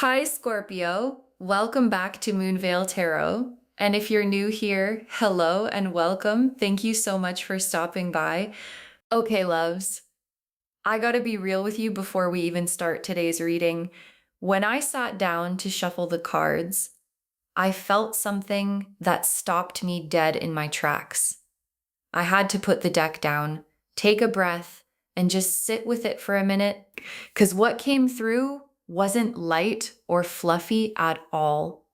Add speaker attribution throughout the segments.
Speaker 1: Hi, Scorpio. Welcome back to Moonveil Tarot. And if you're new here, hello and welcome. Thank you so much for stopping by. Okay, loves, I gotta be real with you before we even start today's reading. When I sat down to shuffle the cards, I felt something that stopped me dead in my tracks. I had to put the deck down, take a breath, and just sit with it for a minute, because what came through wasn't light or fluffy at all.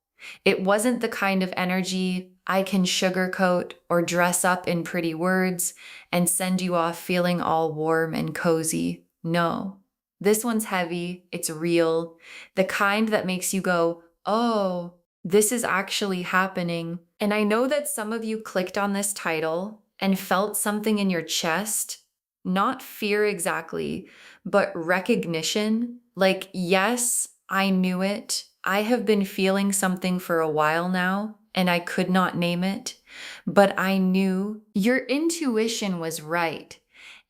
Speaker 1: It wasn't the kind of energy I can sugarcoat or dress up in pretty words and send you off feeling all warm and cozy. No, this one's heavy, it's real, the kind that makes you go, oh, this is actually happening. And I know that some of you clicked on this title and felt something in your chest, not fear exactly, but recognition. Like, yes, I knew it. I have been feeling something for a while now, and I could not name it, but I knew your intuition was right.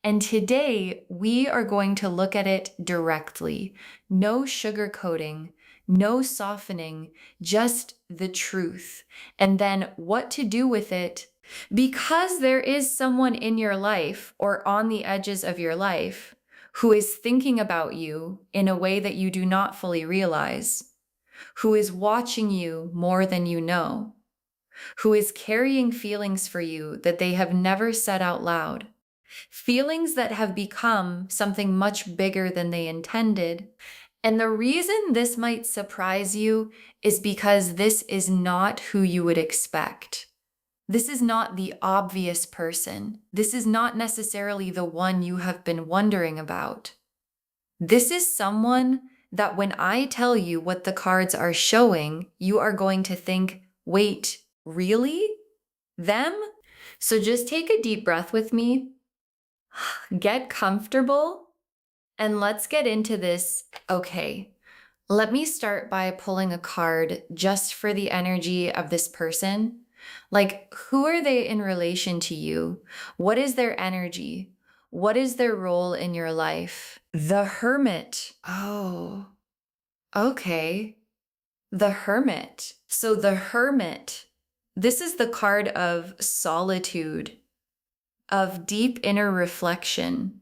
Speaker 1: And today we are going to look at it directly. No sugarcoating, no softening, just the truth. And then what to do with it. Because there is someone in your life or on the edges of your life who is thinking about you in a way that you do not fully realize, who is watching you more than you know, who is carrying feelings for you that they have never said out loud. Feelings that have become something much bigger than they intended. And the reason this might surprise you is because this is not who you would expect. This is not the obvious person. This is not necessarily the one you have been wondering about. This is someone that when I tell you what the cards are showing, you are going to think, wait, really? Them? So just take a deep breath with me. Get comfortable and let's get into this. Okay, let me start by pulling a card just for the energy of this person. Like, who are they in relation to you? What is their energy? What is their role in your life? The Hermit. Oh, okay. The Hermit. So the Hermit, this is the card of solitude, of deep inner reflection,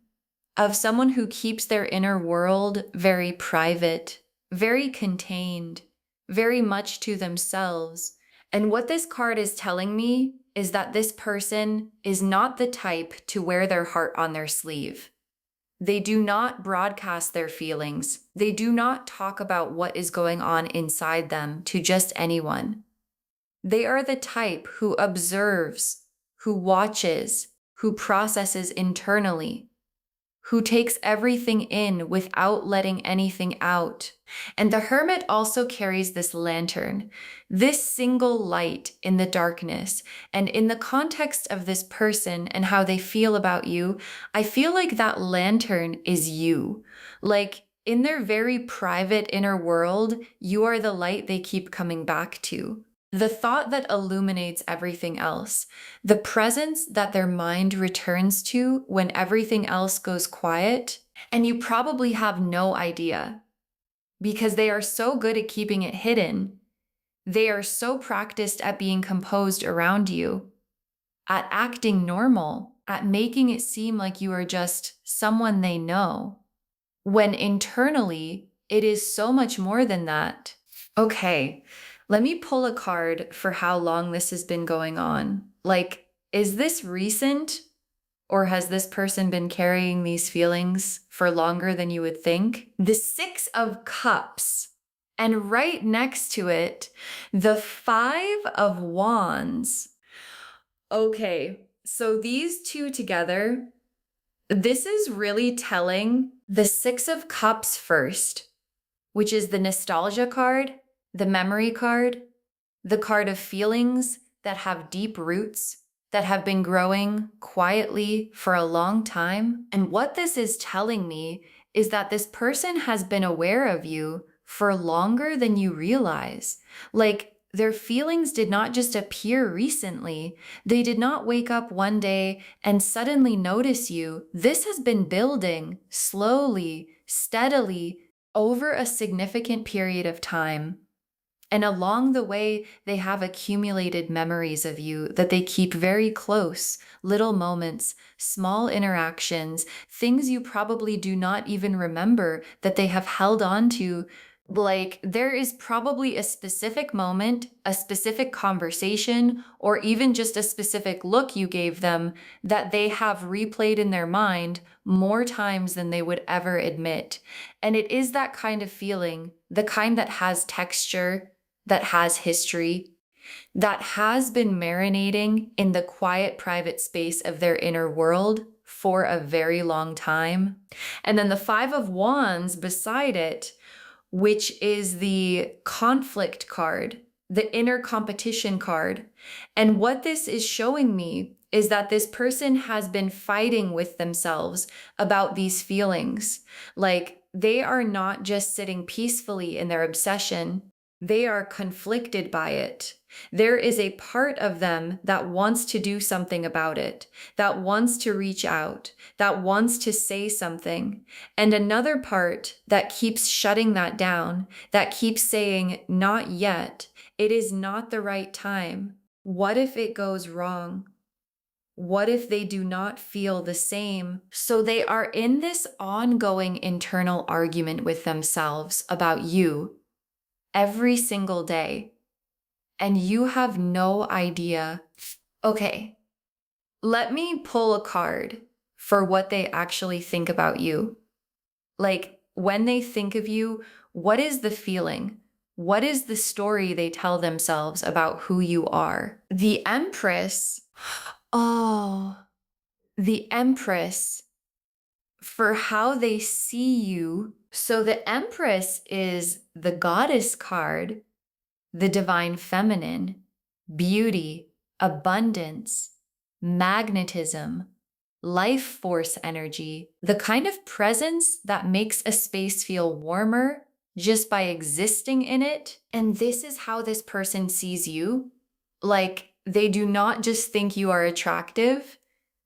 Speaker 1: of someone who keeps their inner world very private, very contained, very much to themselves. And what this card is telling me is that this person is not the type to wear their heart on their sleeve. They do not broadcast their feelings. They do not talk about what is going on inside them to just anyone. They are the type who observes, who watches, who processes internally, who takes everything in without letting anything out. And the Hermit also carries this lantern, this single light in the darkness. And in the context of this person and how they feel about you, I feel like that lantern is you. Like, in their very private inner world, you are the light they keep coming back to. The thought that illuminates everything else, the presence that their mind returns to when everything else goes quiet, and you probably have no idea because they are so good at keeping it hidden. They are so practiced at being composed around you, at acting normal, at making it seem like you are just someone they know, when internally it is so much more than that. Okay. Let me pull a card for how long this has been going on. Like, is this recent or has this person been carrying these feelings for longer than you would think? The Six of Cups, and right next to it, the Five of Wands. Okay, so these two together, this is really telling. The Six of Cups first, which is the nostalgia card, the memory card, the card of feelings that have deep roots, that have been growing quietly for a long time. And what this is telling me is that this person has been aware of you for longer than you realize. Like, their feelings did not just appear recently. They did not wake up one day and suddenly notice you. This has been building slowly, steadily, over a significant period of time. And along the way, they have accumulated memories of you that they keep very close, little moments, small interactions, things you probably do not even remember that they have held on to. Like, there is probably a specific moment, a specific conversation, or even just a specific look you gave them that they have replayed in their mind more times than they would ever admit. And it is that kind of feeling, the kind that has texture, that has history, that has been marinating in the quiet, private space of their inner world for a very long time. And then the Five of Wands beside it, which is the conflict card, the inner competition card. And what this is showing me is that this person has been fighting with themselves about these feelings. Like, they are not just sitting peacefully in their obsession, they are conflicted by it. There is a part of them that wants to do something about it, that wants to reach out, that wants to say something, and another part that keeps shutting that down, that keeps saying, not yet, it is not the right time. What if it goes wrong? What if they do not feel the same? So they are in this ongoing internal argument with themselves about you every single day. And you have no idea. Okay, let me pull a card for what they actually think about you. Like, when they think of you, what is the feeling? What is the story they tell themselves about who you are? The Empress. Oh, the Empress, for how they see you. So the Empress is the goddess card, the divine feminine, beauty, abundance, magnetism, life force energy, the kind of presence that makes a space feel warmer just by existing in it. And this is how this person sees you. Like, they do not just think you are attractive,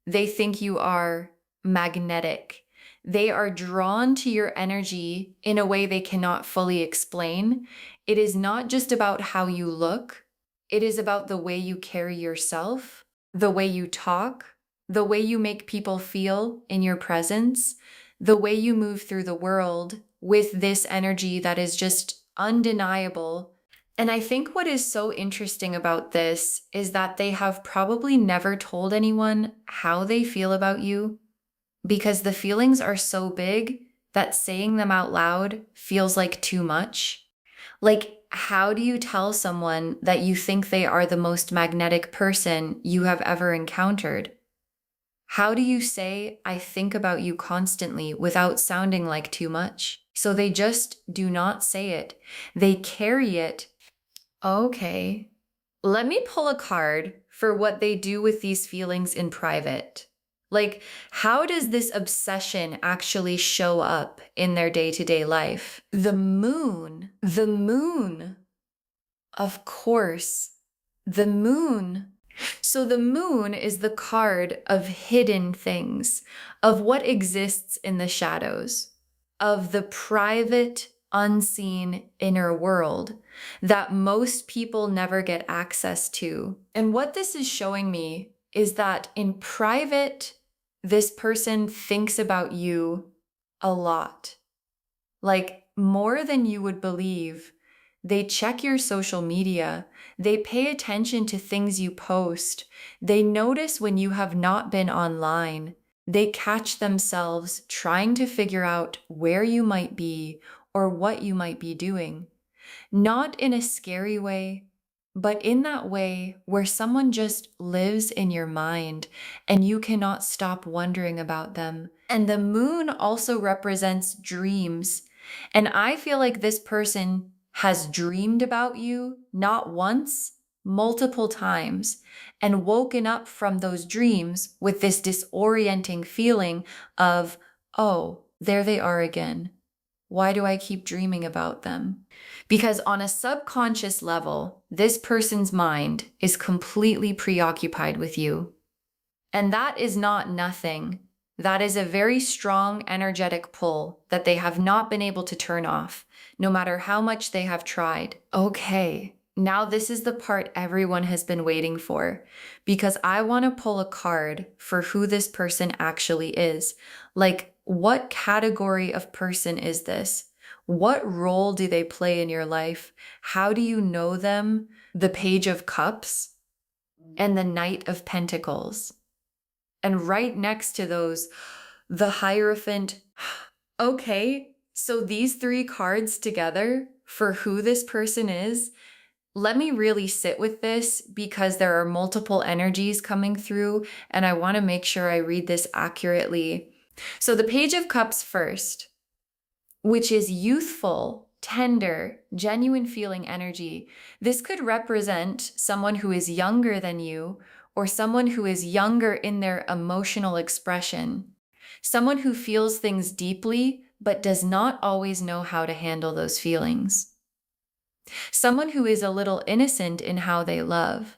Speaker 1: they think you are magnetic. They are drawn to your energy in a way they cannot fully explain. It is not just about how you look, it is about the way you carry yourself, the way you talk, the way you make people feel in your presence, the way you move through the world with this energy that is just undeniable. And I think what is so interesting about this is that they have probably never told anyone how they feel about you, because the feelings are so big that saying them out loud feels like too much. Like, how do you tell someone that you think they are the most magnetic person you have ever encountered? How do you say, I think about you constantly without sounding like too much? So they just do not say it. They carry it. Okay. Let me pull a card for what they do with these feelings in private. Like, how does this obsession actually show up in their day-to-day life? The moon. The moon. Of course. The moon. So the moon is the card of hidden things, of what exists in the shadows, of the private, unseen inner world that most people never get access to. And what this is showing me is that in private, this person thinks about you a lot, like more than you would believe. They check your social media. They pay attention to things you post. They notice when you have not been online. They catch themselves trying to figure out where you might be or what you might be doing. Not in a scary way, but in that way where someone just lives in your mind and you cannot stop wondering about them. And the moon also represents dreams. And I feel like this person has dreamed about you not once, multiple times, and woken up from those dreams with this disorienting feeling of, oh, there they are again. Why do I keep dreaming about them? Because on a subconscious level, this person's mind is completely preoccupied with you. And that is not nothing. That is a very strong energetic pull that they have not been able to turn off, no matter how much they have tried. Okay, now this is the part everyone has been waiting for, because I want to pull a card for who this person actually is. Like, what category of person is this? What role do they play in your life? How do you know them? The Page of Cups and the Knight of Pentacles. And right next to those, the Hierophant. Okay, so these three cards together for who this person is, let me really sit with this because there are multiple energies coming through and I want to make sure I read this accurately. So the Page of Cups first, which is youthful, tender, genuine feeling energy. This could represent someone who is younger than you or someone who is younger in their emotional expression. Someone who feels things deeply but does not always know how to handle those feelings. Someone who is a little innocent in how they love,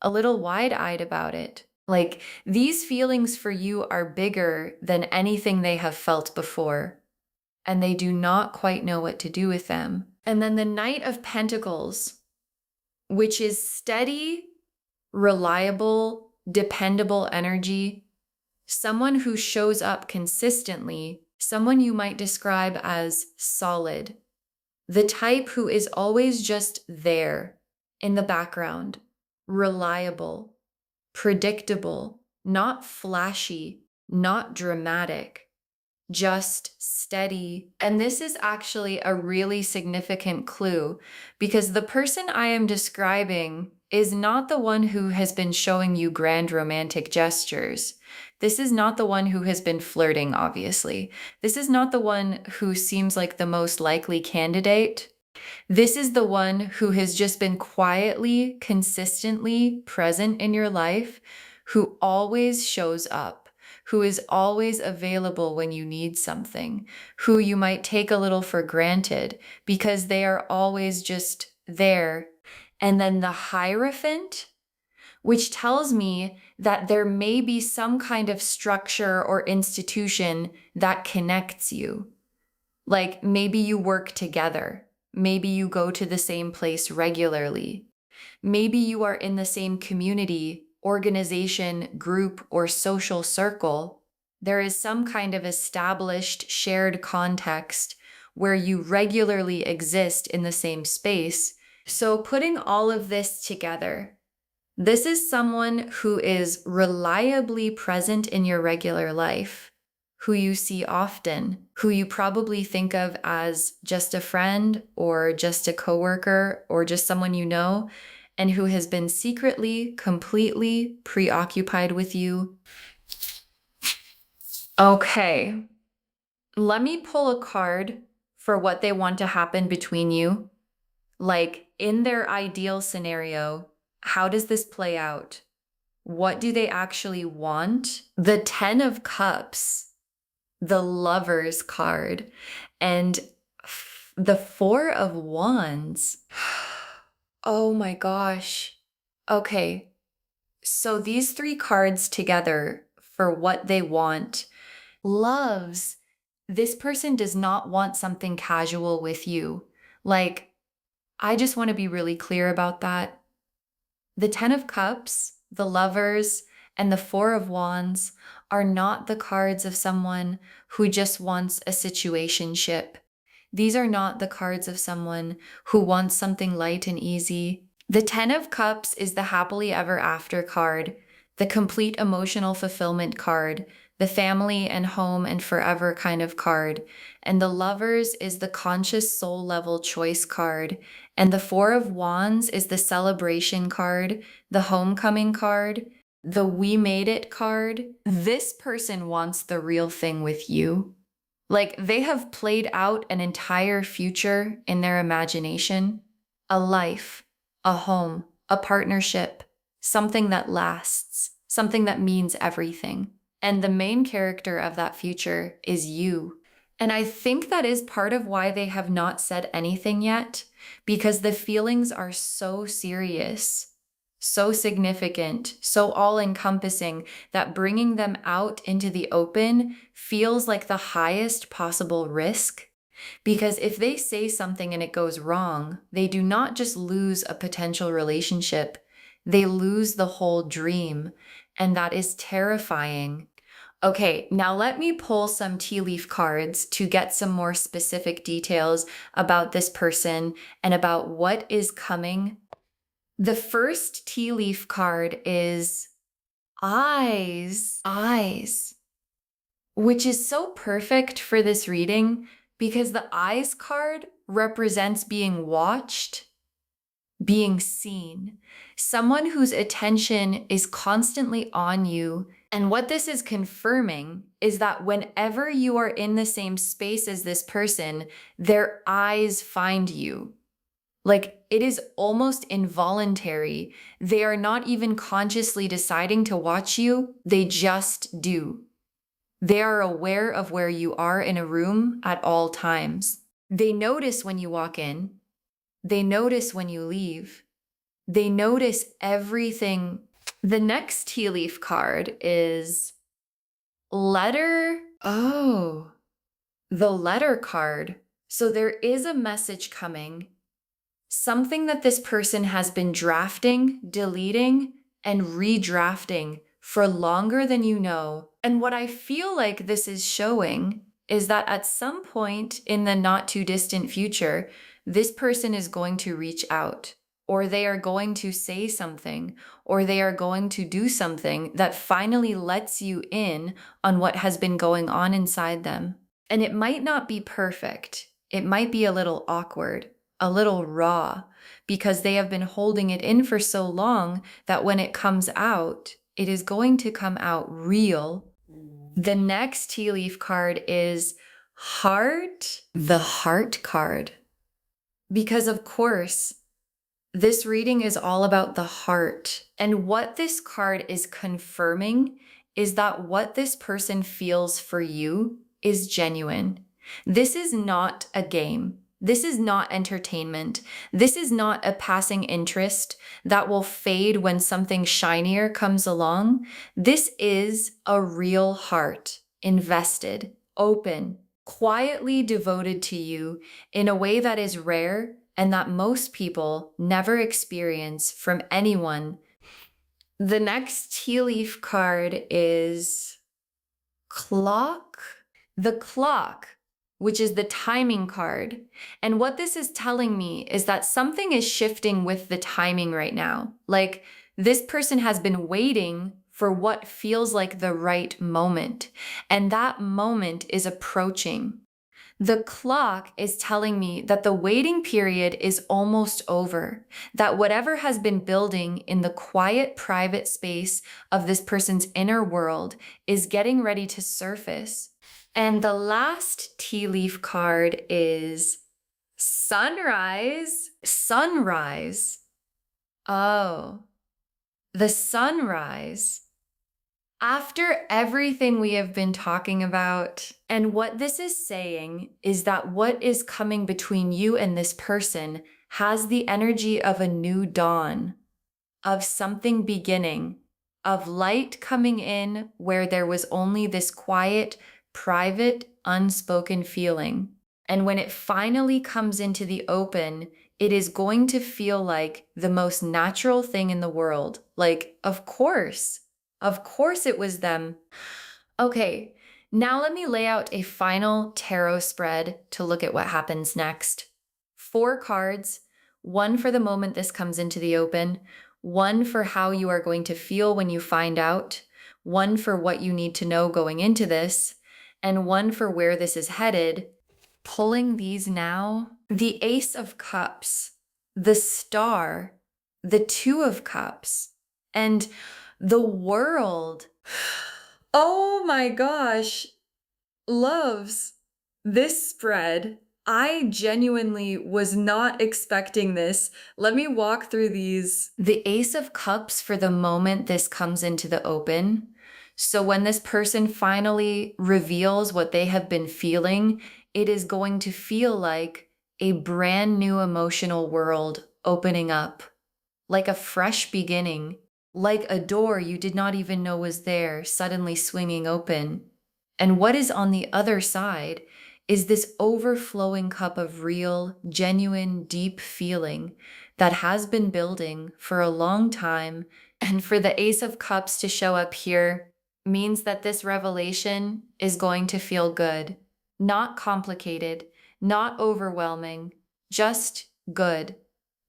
Speaker 1: a little wide-eyed about it. Like, these feelings for you are bigger than anything they have felt before, and they do not quite know what to do with them. And then the Knight of Pentacles, which is steady, reliable, dependable energy, someone who shows up consistently, someone you might describe as solid, the type who is always just there in the background, reliable, predictable, not flashy, not dramatic, just steady. And this is actually a really significant clue because the person I am describing is not the one who has been showing you grand romantic gestures. This is not the one who has been flirting, obviously. This is not the one who seems like the most likely candidate. This is the one who has just been quietly, consistently present in your life, who always shows up, who is always available when you need something, who you might take a little for granted because they are always just there. And then the Hierophant, which tells me that there may be some kind of structure or institution that connects you. Like maybe you work together. Maybe you go to the same place regularly. Maybe you are in the same community, organization, group, or social circle. There is some kind of established shared context where you regularly exist in the same space. So putting all of this together, this is someone who is reliably present in your regular life, who you see often, who you probably think of as just a friend or just a coworker or just someone you know, and who has been secretly, completely preoccupied with you. Okay, let me pull a card for what they want to happen between you. Like in their ideal scenario, how does this play out? What do they actually want? The 10 of Cups, the Lovers card, and the 4 of Wands. Oh my gosh. Okay. So these three cards together for what they want. Loves. This person does not want something casual with you. Like, I just want to be really clear about that. The 10 of Cups, the Lovers, and the 4 of Wands are not the cards of someone who just wants a situationship. These are not the cards of someone who wants something light and easy. The 10 of Cups is the happily ever after card, the complete emotional fulfillment card, the family and home and forever kind of card. And the Lovers is the conscious soul level choice card. And the 4 of Wands is the celebration card, the homecoming card, the we made it card. This person wants the real thing with you. Like they have played out an entire future in their imagination, a life, a home, a partnership, something that lasts, something that means everything. And the main character of that future is you. And I think that is part of why they have not said anything yet, because the feelings are so serious, so significant, so all-encompassing that bringing them out into the open feels like the highest possible risk. Because if they say something and it goes wrong, they do not just lose a potential relationship, they lose the whole dream. And that is terrifying. Okay, now let me pull some tea leaf cards to get some more specific details about this person and about what is coming. The first tea leaf card is eyes, which is so perfect for this reading because the eyes card represents being watched, being seen, someone whose attention is constantly on you. And what this is confirming is that whenever you are in the same space as this person, their eyes find you. Like, it is almost involuntary. They are not even consciously deciding to watch you, they just do. They are aware of where you are in a room at all times. They notice when you walk in, they notice when you leave, they notice everything. The next tea leaf card is letter. Oh, the letter card. So there is a message coming. Something that this person has been drafting, deleting, and redrafting for longer than you know. And what I feel like this is showing is that at some point in the not too distant future, this person is going to reach out, or they are going to say something, or they are going to do something that finally lets you in on what has been going on inside them. And it might not be perfect. It might be a little awkward, a little raw, because they have been holding it in for so long that when it comes out, it is going to come out real. The next tea leaf card is heart, the heart card. Because of course, this reading is all about the heart. And what this card is confirming is that what this person feels for you is genuine. This is not a game. This is not entertainment. This is not a passing interest that will fade when something shinier comes along. This is a real heart, invested, open, quietly devoted to you in a way that is rare and that most people never experience from anyone. The next tea leaf card is clock. The clock, which is the timing card. And what this is telling me is that something is shifting with the timing right now. Like, this person has been waiting for what feels like the right moment, and that moment is approaching. The clock is telling me that the waiting period is almost over, that whatever has been building in the quiet, private space of this person's inner world is getting ready to surface. And the last tea leaf card is sunrise. Sunrise. Oh, the sunrise. After everything we have been talking about, and what this is saying is that what is coming between you and this person has the energy of a new dawn, of something beginning, of light coming in where there was only this quiet, private, unspoken feeling. And when it finally comes into the open, it is going to feel like the most natural thing in the world. Like, of course it was them. Okay, now let me lay out a final tarot spread to look at what happens next. 4 cards, 1 for the moment this comes into the open, 1 for how you are going to feel when you find out, 1 for what you need to know going into this, and 1 for where this is headed. Pulling these now, the Ace of Cups, the Star, the Two of Cups, and the World. Oh my gosh, loves, this spread. I genuinely was not expecting this. Let me walk through these. The Ace of Cups for the moment this comes into the open. So when this person finally reveals what they have been feeling, it is going to feel like a brand new emotional world opening up. like a fresh beginning, like a door you did not even know was there, suddenly swinging open. And what is on the other side is this overflowing cup of real, genuine, deep feeling that has been building for a long time. And for the Ace of Cups to show up here means that this revelation is going to feel good, not complicated, not overwhelming, just good.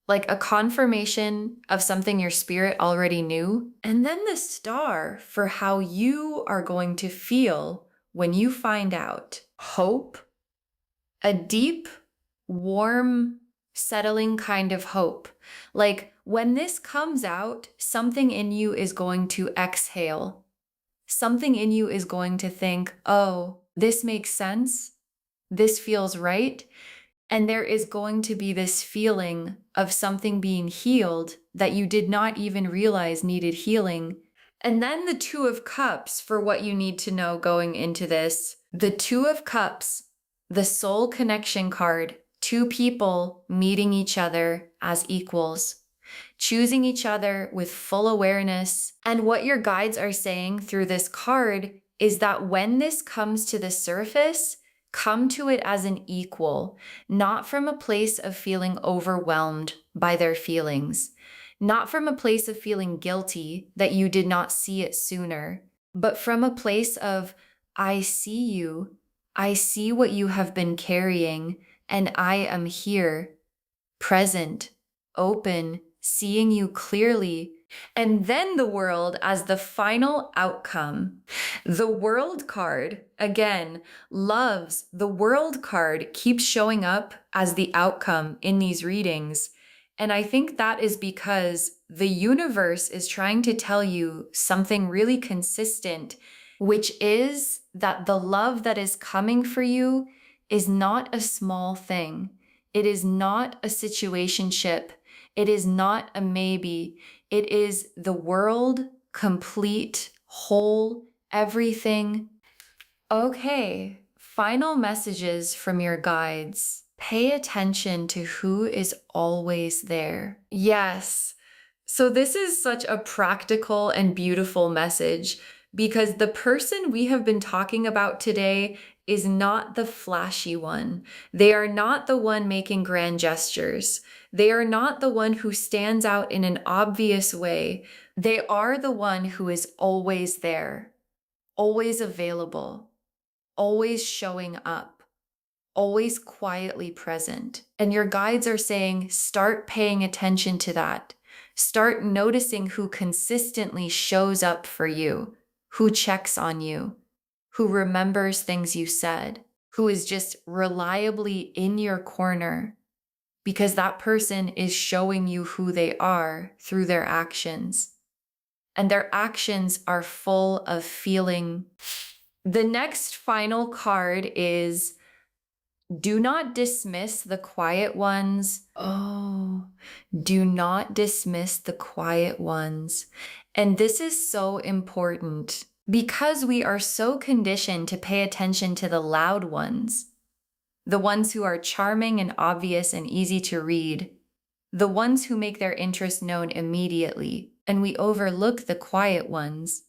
Speaker 1: Like a confirmation of something your spirit already knew. And then the star for how you are going to feel when you find out. Hope, a deep, warm, settling kind of hope. Like when this comes out, something in you is going to exhale. Something in you is going to think, oh, this makes sense. This feels right. And there is going to be this feeling of something being healed that you did not even realize needed healing. And then the Two of Cups for what you need to know going into this. The Two of Cups, the soul connection card, two people meeting each other as equals, choosing each other with full awareness. And what your guides are saying through this card is that when this comes to the surface, come to it as an equal, not from a place of feeling overwhelmed by their feelings, not from a place of feeling guilty that you did not see it sooner, but from a place of, I see you, I see what you have been carrying, and I am here, present, open, seeing you clearly. And then the world as the final outcome. The world card, again, loves the world card keeps showing up as the outcome in these readings. And I think that is because the universe is trying to tell you something really consistent, which is that the love that is coming for you is not a small thing. It is not a situationship. It is not a maybe. It is the world, complete, whole, everything. Okay, final messages from your guides. Pay attention to who is always there. Yes. So this is such a practical and beautiful message because the person we have been talking about today is not the flashy one. They are not the one making grand gestures. They are not the one who stands out in an obvious way. They are the one who is always there, always available, always showing up, always quietly present. And your guides are saying, start paying attention to that. Start noticing who consistently shows up for you, who checks on you, who remembers things you said, who is just reliably in your corner, because that person is showing you who they are through their actions. And their actions are full of feeling. The next final card is do not dismiss the quiet ones. Oh, do not dismiss the quiet ones. And this is so important because we are so conditioned to pay attention to the loud ones, the ones who are charming and obvious and easy to read, the ones who make their interest known immediately, and we overlook the quiet ones,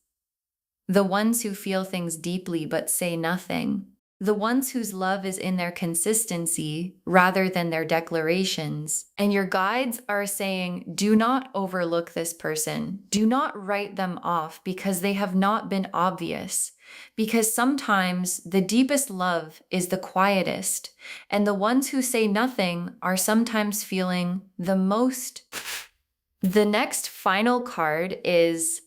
Speaker 1: the ones who feel things deeply but say nothing, the ones whose love is in their consistency rather than their declarations. And your guides are saying, do not overlook this person. Do not write them off because they have not been obvious. Because sometimes the deepest love is the quietest, and the ones who say nothing are sometimes feeling the most. The next final card is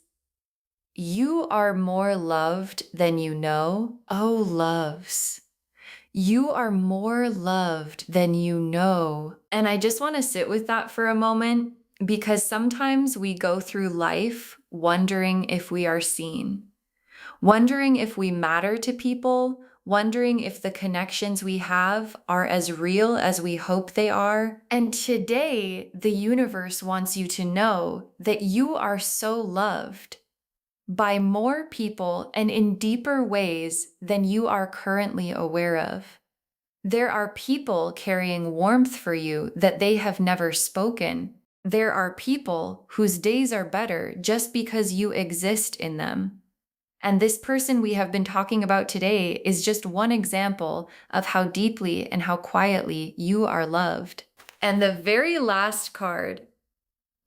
Speaker 1: you are more loved than you know. Oh, loves. You are more loved than you know. And I just want to sit with that for a moment because sometimes we go through life wondering if we are seen, wondering if we matter to people, wondering if the connections we have are as real as we hope they are. And today, the universe wants you to know that you are so loved by more people and in deeper ways than you are currently aware of. There are people carrying warmth for you that they have never spoken. There are people whose days are better just because you exist in them. And this person we have been talking about today is just one example of how deeply and how quietly you are loved. And the very last card,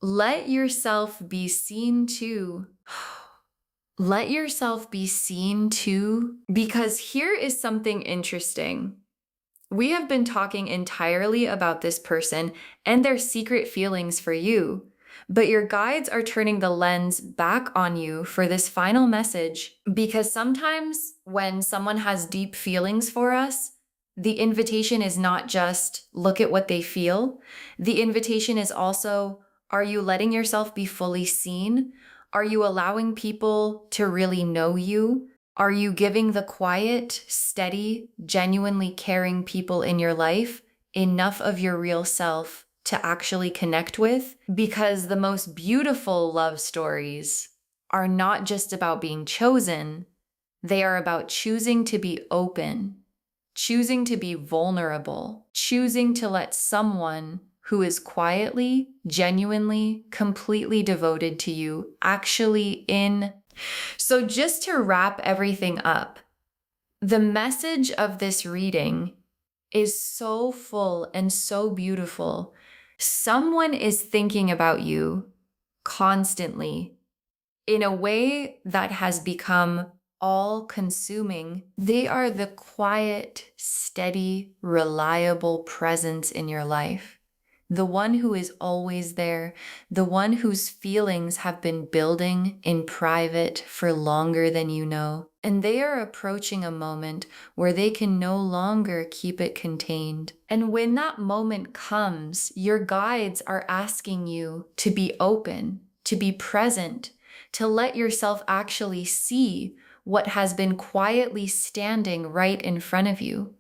Speaker 1: let yourself be seen too. Let yourself be seen too, because here is something interesting. We have been talking entirely about this person and their secret feelings for you, but your guides are turning the lens back on you for this final message, because sometimes when someone has deep feelings for us, the invitation is not just look at what they feel. The invitation is also, are you letting yourself be fully seen? Are you allowing people to really know you? Are you giving the quiet, steady, genuinely caring people in your life enough of your real self to actually connect with? Because the most beautiful love stories are not just about being chosen, they are about choosing to be open, choosing to be vulnerable, choosing to let someone who is quietly, genuinely, completely devoted to you actually in. So just to wrap everything up, the message of this reading is so full and so beautiful. Someone is thinking about you constantly in a way that has become all consuming. They are the quiet, steady, reliable presence in your life. The one who is always there, the one whose feelings have been building in private for longer than you know. And they are approaching a moment where they can no longer keep it contained. And when that moment comes, your guides are asking you to be open, to be present, to let yourself actually see what has been quietly standing right in front of you.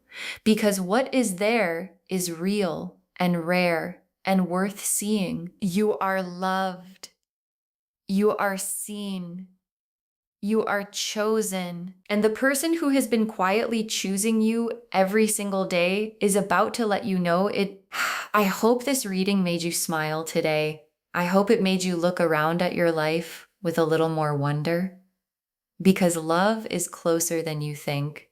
Speaker 1: Because what is there is real and rare and worth seeing. You are loved. You are seen. You are chosen. And the person who has been quietly choosing you every single day is about to let you know it. I hope this reading made you smile today. I hope it made you look around at your life with a little more wonder. Because love is closer than you think.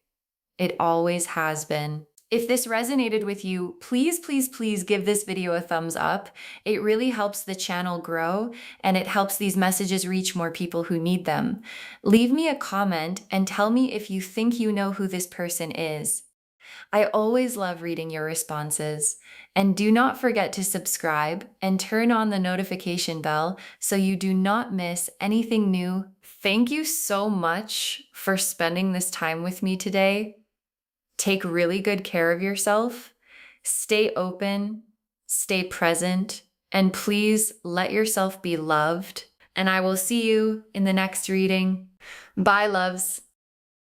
Speaker 1: It always has been. If this resonated with you, please, please, please give this video a thumbs up. It really helps the channel grow and it helps these messages reach more people who need them. Leave me a comment and tell me if you think you know who this person is. I always love reading your responses. And do not forget to subscribe and turn on the notification bell so you do not miss anything new. Thank you so much for spending this time with me today. Take really good care of yourself. Stay open, stay present, and please let yourself be loved. And I will see you in the next reading. Bye, loves.